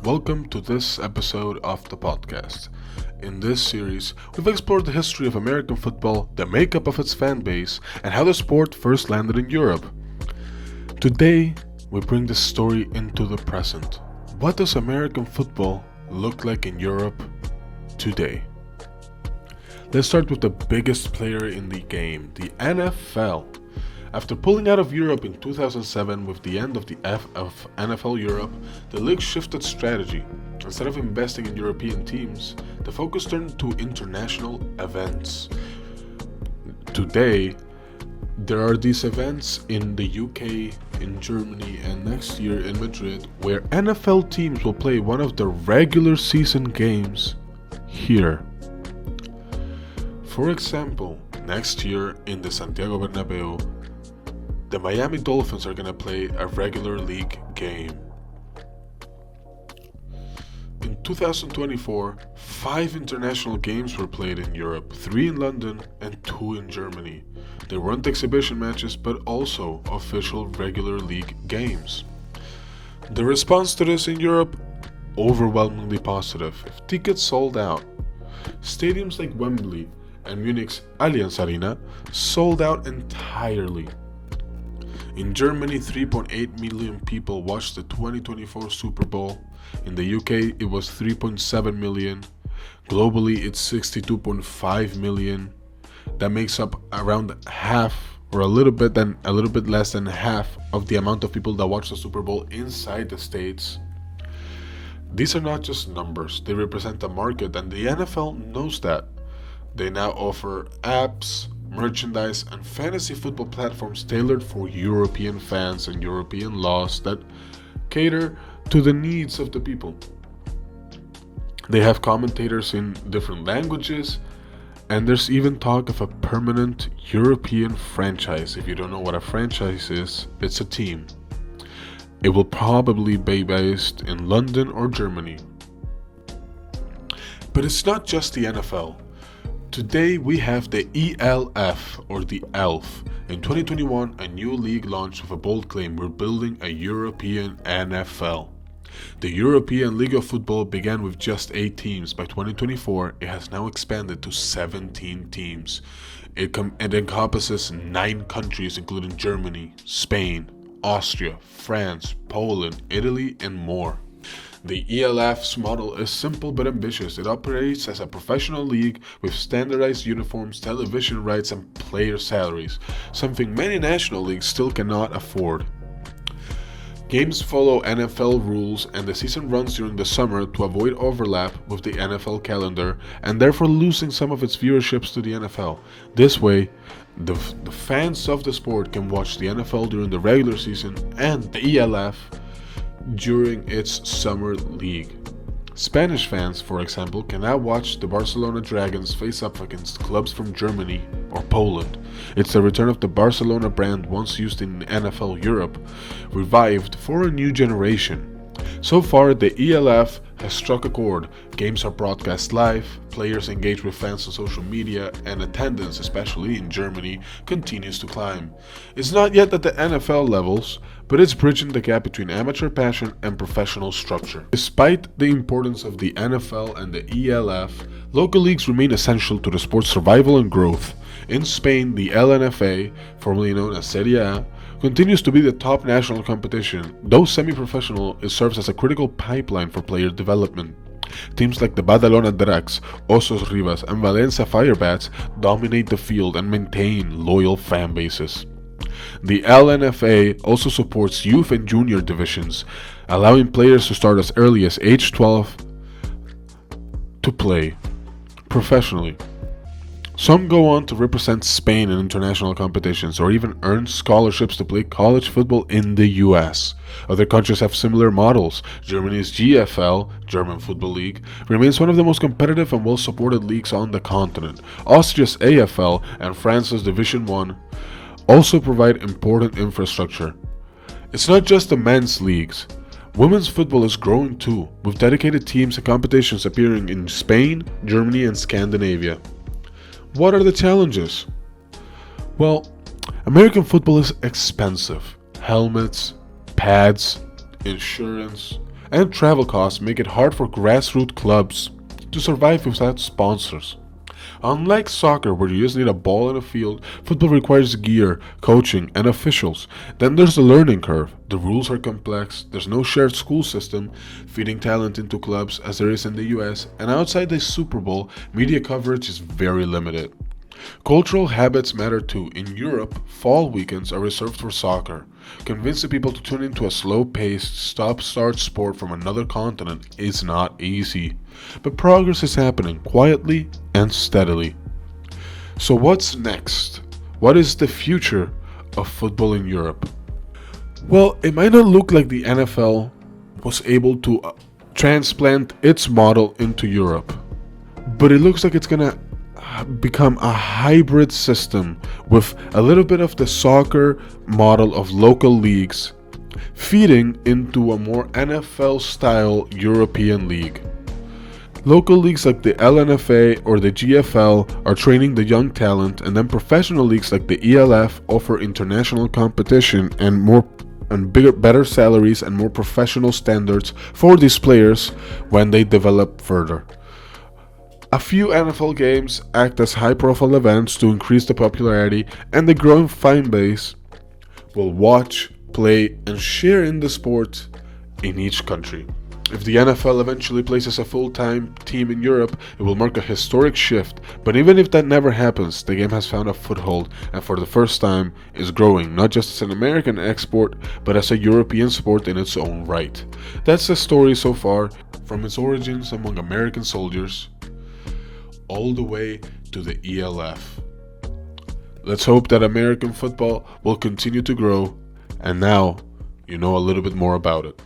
Welcome to this episode of the podcast. In this series, we've explored the history of American football, the makeup of its fan base, and how the sport first landed in Europe. Today, we bring this story into the present. What does American football look like in Europe today? Let's start with the biggest player in the game, the NFL. After pulling out of Europe in 2007 with the end of the NFL Europe, the league shifted strategy. Instead of investing in European teams, the focus turned to international events. Today, there are these events in the UK, in Germany, and next year in Madrid, where NFL teams will play one of the regular season games here. For example, next year in the Santiago Bernabeu, the Miami Dolphins are going to play a regular league game. In 2024, 5 international games were played in Europe, 3 in London and 2 in Germany. They weren't exhibition matches, but also official regular league games. The response to this in Europe? Overwhelmingly positive. Tickets sold out. Stadiums like Wembley and Munich's Allianz Arena sold out entirely. In Germany, 3.8 million people watched the 2024 Super Bowl. In the UK, it was 3.7 million. Globally, it's 62.5 million. That makes up around half, or a little bit less than half of the amount of people that watch the Super Bowl inside the States. These are not just numbers, they represent a market, and the NFL knows that. They now offer apps, merchandise, and fantasy football platforms tailored for European fans and European laws that cater to the needs of the people. They have commentators in different languages, and there's even talk of a permanent European franchise. If you don't know what a franchise is, it's a team. It will probably be based in London or Germany. But it's not just the NFL. Today we have the ELF, or the ELF. In 2021, a new league launched with a bold claim: we're building a European NFL. The European League of Football began with just 8 teams. By 2024, it has now expanded to 17 teams. It encompasses 9 countries, including Germany, Spain, Austria, France, Poland, Italy, and more. The ELF's model is simple but ambitious. It operates as a professional league with standardized uniforms, television rights, and player salaries, something many national leagues still cannot afford. Games follow NFL rules, and the season runs during the summer to avoid overlap with the NFL calendar, and therefore losing some of its viewerships to the NFL. This way, the fans of the sport can watch the NFL during the regular season and the ELF during its summer league. Spanish fans, for example, can now watch the Barcelona Dragons face up against clubs from Germany or Poland. It's the return of the Barcelona brand, once used in NFL Europe, revived for a new generation. So far, the ELF has struck a chord. Games are broadcast live, players engage with fans on social media, and attendance, especially in Germany, continues to climb. It's not yet at the NFL levels, but it's bridging the gap between amateur passion and professional structure. Despite the importance of the NFL and the ELF, local leagues remain essential to the sport's survival and growth. In Spain, the LNFA, formerly known as Serie A, continues to be the top national competition. Though semi-professional, it serves as a critical pipeline for player development. Teams like the Badalona Dracs, Osos Rivas, and Valencia Firebats dominate the field and maintain loyal fan bases. The LNFA also supports youth and junior divisions, allowing players to start as early as age 12 to play professionally. Some go on to represent Spain in international competitions or even earn scholarships to play college football in the US. Other countries have similar models. Germany's GFL, German Football League, remains one of the most competitive and well-supported leagues on the continent. Austria's AFL and France's Division 1 also provide important infrastructure. It's not just the men's leagues. Women's football is growing too, with dedicated teams and competitions appearing in Spain, Germany, and Scandinavia. What are the challenges? Well, American football is expensive. Helmets, pads, insurance, and travel costs make it hard for grassroots clubs to survive without sponsors. Unlike soccer, where you just need a ball and a field, football requires gear, coaching, and officials. Then there's the learning curve. The rules are complex, there's no shared school system, feeding talent into clubs as there is in the US, and outside the Super Bowl, media coverage is very limited. Cultural habits matter too. In Europe, fall weekends are reserved for soccer. Convincing people to tune into a slow-paced, stop-start sport from another continent is not easy. But progress is happening quietly and steadily. So what's next? What is the future of football in Europe? Well, it might not look like the NFL was able to transplant its model into Europe, but it looks like it's gonna become a hybrid system with a little bit of the soccer model of local leagues feeding into a more NFL style European league. Local leagues like the LNFA or the GFL are training the young talent, and then professional leagues like the ELF offer international competition and better salaries and more professional standards for these players when they develop further. A few NFL games act as high-profile events to increase the popularity, and the growing fan base will watch, play, and share in the sport in each country. If the NFL eventually places a full-time team in Europe, it will mark a historic shift, but even if that never happens, the game has found a foothold and for the first time is growing, not just as an American export, but as a European sport in its own right. That's the story so far, from its origins among American soldiers all the way to the ELF. Let's hope that American football will continue to grow, and now you know a little bit more about it.